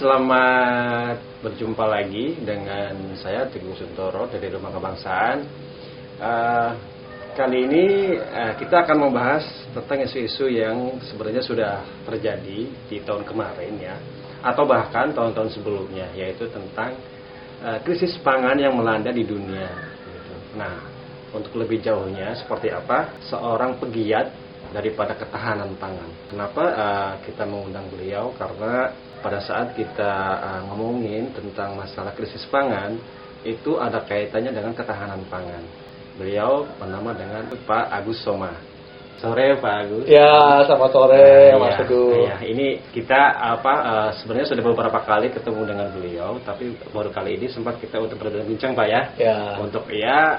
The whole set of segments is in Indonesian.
selamat berjumpa lagi dengan saya Teguh Suntoro dari Rumah Kebangsaan. Kali ini kita akan membahas tentang isu-isu yang sebenarnya sudah terjadi di tahun kemarin ya, atau bahkan tahun-tahun sebelumnya, yaitu tentang krisis pangan yang melanda di dunia. Nah, untuk lebih jauhnya seperti apa seorang pegiat daripada ketahanan pangan. Kenapa kita mengundang beliau? Karena pada saat kita ngomongin tentang masalah krisis pangan, itu ada kaitannya dengan ketahanan pangan. Beliau bernama dengan Pak Agus Soma. Sore Pak Agus. Ya, selamat sore Mas Teguh. Ya, ini kita sebenarnya sudah beberapa kali ketemu dengan beliau, tapi baru kali ini sempat kita untuk berbincang Pak ya. Untuk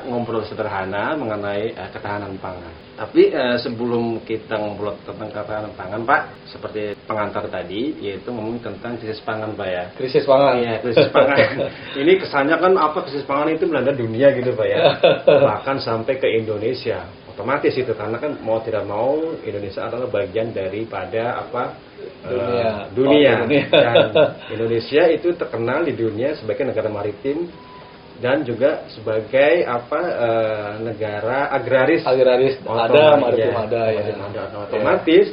ngobrol sederhana mengenai ketahanan pangan. Tapi sebelum kita ngobrol tentang ketahanan pangan Pak, seperti pengantar tadi, yaitu ngomong tentang krisis pangan Pak ya. Krisis pangan. Iya, krisis pangan. Ini kesannya kan krisis pangan itu melanda dunia gitu Pak ya. Bahkan sampai ke Indonesia. Otomatis itu karena kan mau tidak mau Indonesia adalah bagian daripada dunia. Dan Indonesia itu terkenal di dunia sebagai negara maritim dan juga sebagai negara agraris ada maritim ada ya. Otomatis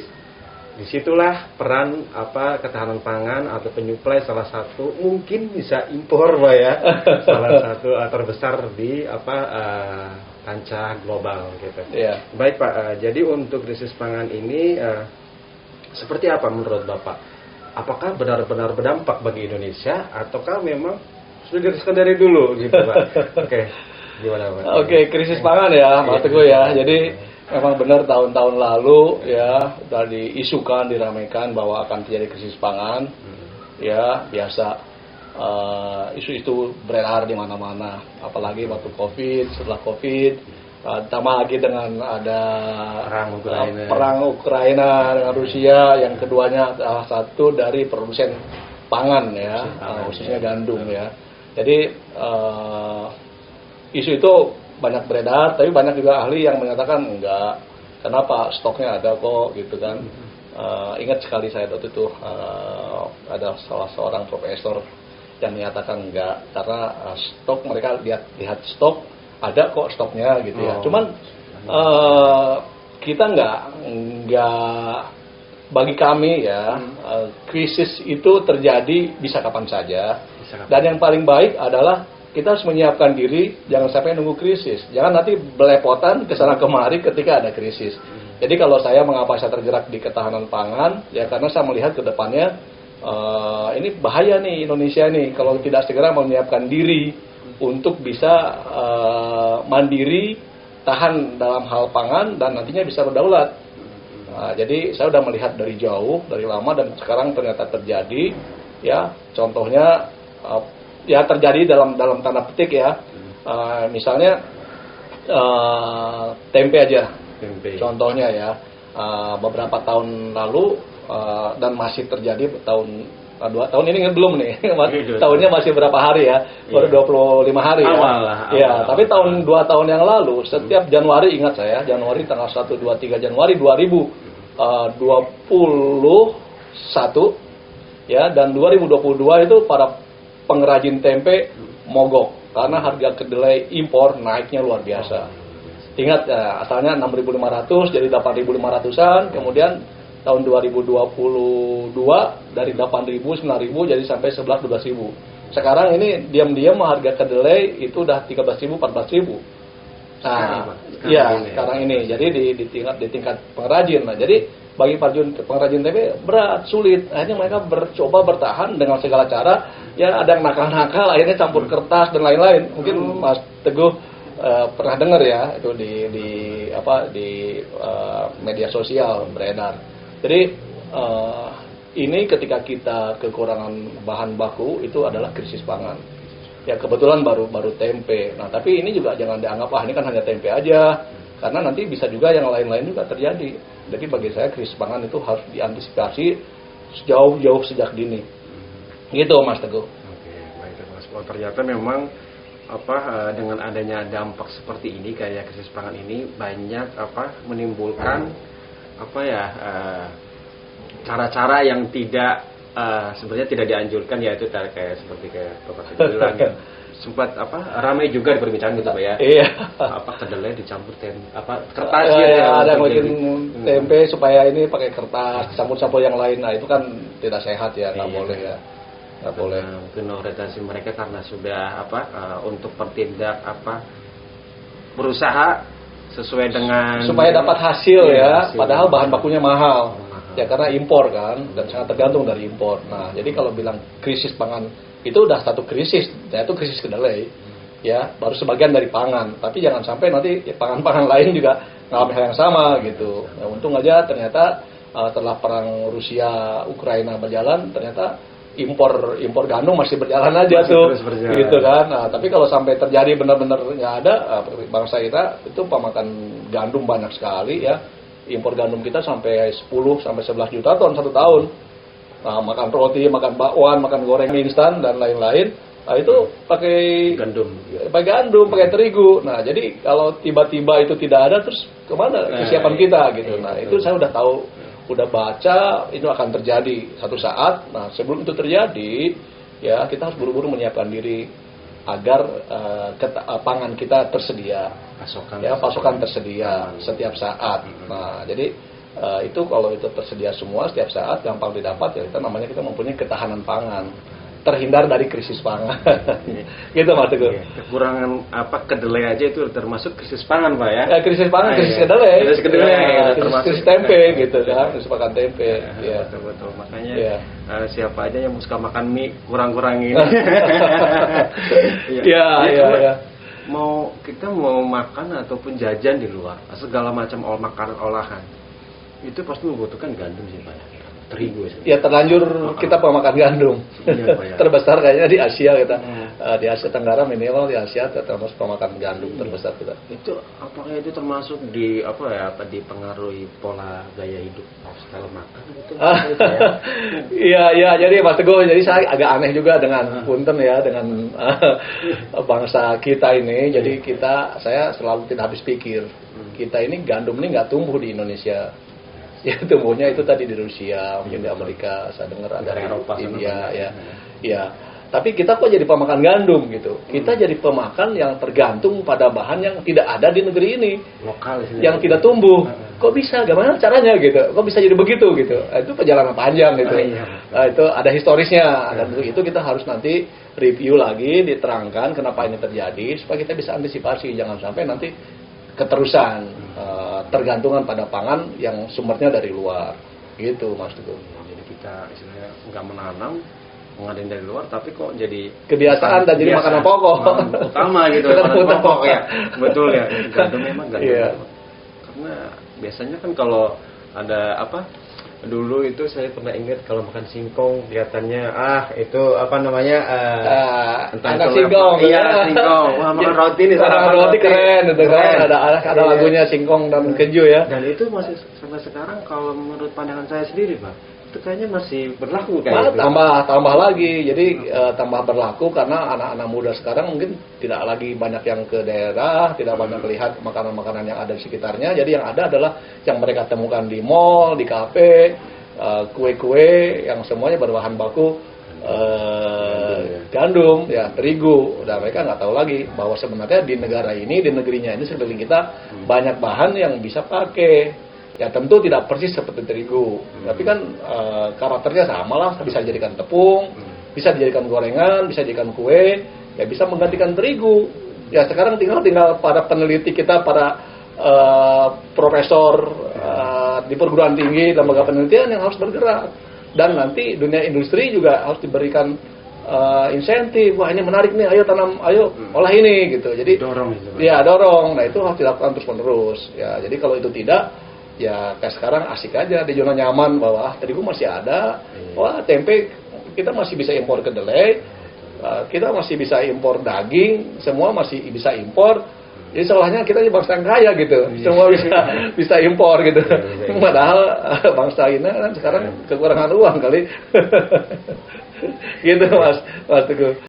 disitulah peran ketahanan pangan atau penyuplai salah satu mungkin bisa impor Pak ya. Salah satu terbesar di kancah global gitu. Yeah. Baik Pak, jadi untuk krisis pangan ini seperti apa menurut Bapak? Apakah benar-benar berdampak bagi Indonesia ataukah memang sudah dirasakan dari dulu gitu Pak? Oke. Gimana Pak? Oke, krisis pangan ya Mas Teguh ya. Jadi memang benar tahun-tahun lalu ya sudah diisukan, diramaikan bahwa akan terjadi krisis pangan. Ya, biasa isu-isu beredar di mana-mana, apalagi waktu Covid, setelah Covid, tambah lagi dengan ada perang Ukraina dengan Rusia, yang keduanya salah satu dari produsen pangan ya, khususnya gandum ya. Jadi isu itu banyak beredar, tapi banyak juga ahli yang menyatakan enggak. Kenapa? Stoknya ada kok gitu kan. Ingat sekali saya waktu itu ada salah seorang profesor yang menyatakan enggak, karena stok mereka lihat stok ada kok stoknya gitu ya. Cuman kita enggak bagi kami ya, krisis itu terjadi bisa kapan saja. Dan yang paling baik adalah kita harus menyiapkan diri, jangan sampai nunggu krisis. Jangan nanti belepotan kesana kemari ketika ada krisis. Jadi kalau saya mengapa saya tergerak di ketahanan pangan, ya karena saya melihat ke depannya ini bahaya nih Indonesia nih kalau tidak segera menyiapkan diri untuk bisa mandiri, tahan dalam hal pangan dan nantinya bisa berdaulat. Jadi saya sudah melihat dari jauh, dari lama, dan sekarang ternyata terjadi. Ya, contohnya ya terjadi dalam tanda petik ya. Misalnya tempe aja. Contohnya ya, beberapa tahun lalu dan masih terjadi tahun ini belum nih. Tahunnya masih berapa hari ya? Baru 25 hari ya. Ya, tapi 2 tahun yang lalu setiap Januari, ingat saya, Januari tanggal 1 2 3 Januari 2021 ya, dan 2022 itu para pengrajin tempe mogok karena harga kedelai impor naiknya luar biasa. Ingat ya, asalnya 6.500 jadi 8.500-an, kemudian tahun 2022 dari 8.000, 9.000 jadi sampai 11-12.000. Sekarang ini diam-diam harga kedelai itu udah 13.000, 14.000. Nah, sekarang ini. Jadi di tingkat pengrajin. Nah, jadi bagi pengrajin tempe berat, sulit. Akhirnya mereka coba bertahan dengan segala cara. Ya ada yang nakal-nakal, akhirnya campur kertas dan lain-lain. Mungkin Mas Teguh pernah dengar ya itu di media sosial beredar. Jadi ini ketika kita kekurangan bahan baku itu adalah krisis pangan. Ya kebetulan baru tempe. Nah tapi ini juga jangan dianggap ini kan hanya tempe aja, karena nanti bisa juga yang lain-lain juga terjadi. Jadi bagi saya krisis pangan itu harus diantisipasi jauh-jauh sejak dini. Gitu Mas Teguh. Oke, baik Mas. Ternyata memang dengan adanya dampak seperti ini kayak krisis pangan ini banyak menimbulkan cara-cara yang tidak sebenarnya tidak dianjurkan, yaitu kayak seperti Bapak tadi bilang ya. Sempat ramai juga diperbincangkan gitu Pak ya. Iya. Kedelai dicampur kertas gitu ya, ada yang bikin gitu. tempe supaya ini pakai kertas, campur-campur yang lain. Nah, itu kan tidak sehat ya, nggak boleh ya. Nggak boleh. Mungkin orientasi mereka karena sudah untuk bertindak berusaha sesuai dengan supaya dapat hasil ya, hasil. padahal bahan bakunya mahal. Ya karena impor kan, dan sangat tergantung dari impor. Nah, jadi kalau bilang krisis pangan itu udah satu krisis, yaitu krisis kedelai. Ya, baru sebagian dari pangan. Tapi jangan sampai nanti pangan-pangan lain juga mengalami hal yang sama gitu. Ya, untung aja ternyata setelah perang Rusia Ukraina berjalan, ternyata impor gandum masih berjalan aja tuh, gitu kan. Nah, tapi kalau sampai terjadi benar-benar nggak ada, bangsa kita itu pemakan gandum banyak sekali ya. Impor gandum kita sampai 10 sampai 11 juta ton satu tahun. Nah, makan roti, makan bakwan, makan goreng instan dan lain-lain. Nah, itu pakai gandum, pakai terigu. Nah, jadi kalau tiba-tiba itu tidak ada, terus kemana kesiapan kita gitu. Nah, itu saya udah tahu, udah baca itu akan terjadi satu saat. Nah, sebelum itu terjadi, ya kita harus buru-buru menyiapkan diri agar pangan kita tersedia, pasokan tersedia setiap saat. Nah, jadi itu kalau itu tersedia semua setiap saat, gampang didapat ya, kita mempunyai ketahanan pangan, terhindar dari krisis pangan. Gitu Mas Teguh. Kekurangan kedelai aja itu termasuk krisis pangan Pak ya. Krisis pangan, krisis kedelai. Krisis tempe gitu kan, krisis pakan tempe. Ya, betul. Makanya siapa aja yang suka makan mie kurang-kurangin. Iya. Kita mau makan ataupun jajan di luar, segala macam makanan olahan itu pasti membutuhkan gandum sih Pak ya. Terigu ya. Terlanjur kita pemakan gandum. Iya, Pak, ya. Terbesar kayaknya di Asia kita. Di Asia Tenggara minimal, di Asia termasuk pemakan gandum terbesar kita. Itu apakah itu termasuk dipengaruhi pola gaya hidup style makan gitu? Iya, jadi Mas Teguh, jadi saya agak aneh juga dengan punten ya, dengan bangsa kita ini. Jadi saya selalu tidak habis pikir. Kita ini gandum ini nggak tumbuh di Indonesia. Ya tumbuhnya itu tadi di Rusia, mungkin di Amerika, saya dengar ada di Eropa, India ya. Tapi kita kok jadi pemakan gandum gitu. Kita jadi pemakan yang tergantung pada bahan yang tidak ada di negeri ini, lokal yang tidak tumbuh. Kok bisa? Gimana caranya gitu? Kok bisa jadi begitu gitu? Itu perjalanan panjang gitu. Itu ada historisnya, dan untuk itu kita harus nanti review lagi, diterangkan kenapa ini terjadi supaya kita bisa antisipasi, jangan sampai nanti keterusan tergantungan pada pangan yang sumbernya dari luar gitu Mas Teguh. Jadi kita istilahnya nggak menanam, mengadain dari luar, tapi kok jadi kebiasaan dan jadi makanan pokok utama gitu. Makanan pokok ya, betul ya. Gandum memang gandum. Karena biasanya kan kalau ada dulu itu saya pernah ingat kalau makan singkong kelihatannya itu anak singkong. Iya, singkong. Wah, makan roti nih, roti keren gitu kan. Ada lagunya singkong dan keju ya. Dan itu masih sampai sekarang kalau menurut pandangan saya sendiri, Pak, itu kayaknya masih berlaku tambah lagi. Jadi tambah berlaku karena anak-anak muda sekarang mungkin tidak lagi banyak yang ke daerah, tidak banyak melihat makanan-makanan yang ada di sekitarnya. Jadi yang ada adalah yang mereka temukan di mall, di kafe, kue-kue yang semuanya berbahan baku gandum, ya terigu. Dan mereka nggak tahu lagi bahwa sebenarnya di negara ini, di negerinya ini sekeliling kita banyak bahan yang bisa pakai. Ya tentu tidak persis seperti terigu, tapi kan karakternya sama lah, bisa dijadikan tepung, bisa dijadikan gorengan, bisa dijadikan kue, ya bisa menggantikan terigu. Ya sekarang tinggal para peneliti kita, para profesor di perguruan tinggi, lembaga penelitian yang harus bergerak. Dan nanti dunia industri juga harus diberikan insentif. Wah ini menarik nih, ayo tanam, ayo olah ini gitu. Jadi dorong. Nah itu harus dilakukan terus menerus. Ya jadi kalau itu tidak, ya kayak sekarang asik aja di zona nyaman bahwa terigu masih ada, wah tempe kita masih bisa impor kedelai, kita masih bisa impor daging, semua masih bisa impor. Jadi seolahnya kita ini bangsa yang kaya gitu, semua bisa impor gitu. Padahal bangsa ini kan sekarang kekurangan uang kali. Gitu Mas Teguh.